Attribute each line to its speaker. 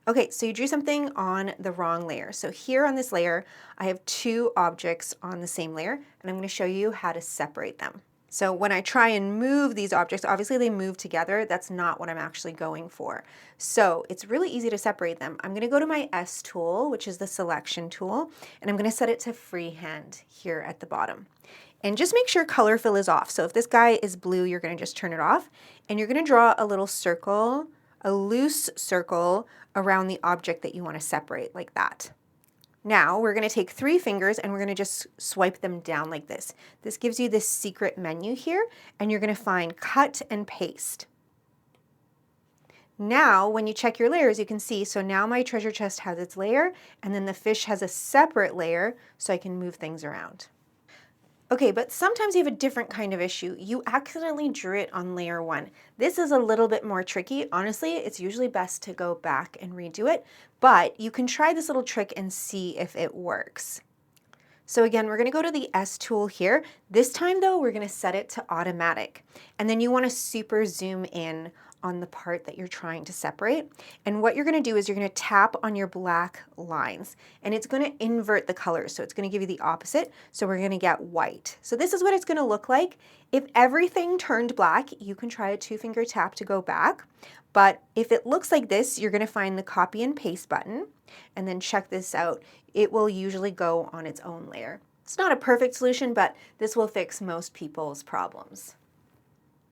Speaker 1: Okay, so you drew something on the wrong layer. So here on this layer, I have two objects on the same layer, and I'm going to show you how to separate them. So when I try and move these objects, obviously they move together. That's not what I'm actually going for. So it's really easy to separate them. I'm going to go to my S tool, which is the selection tool, and I'm going to set it to freehand here at the bottom. And just make sure color fill is off. So if this guy is blue, you're going to just turn it off, and you're going to draw a little circle, a loose circle around the object that you want to separate, like that. Now we're going to take 3 fingers and we're going to just swipe them down like this. This gives you this secret menu here, and you're going to find cut and paste. Now when you check your layers, you can see, so now my treasure chest has its layer, and then the fish has a separate layer, so I can move things around. Okay, but sometimes you have a different kind of issue. You accidentally drew it on layer 1. This is a little bit more tricky. Honestly, it's usually best to go back and redo it, but you can try this little trick and see if it works. So again, we're going to go to the S tool here. This time though, we're going to set it to automatic. And then you want to super zoom in on the part that you're trying to separate. And what you're going to do is you're going to tap on your black lines, and it's going to invert the colors. So it's going to give you the opposite. So we're going to get white. So this is what it's going to look like. If everything turned black, you can try a 2-finger tap to go back. But if it looks like this, you're going to find the copy and paste button, and then check this out. It will usually go on its own layer. It's not a perfect solution, but this will fix most people's problems.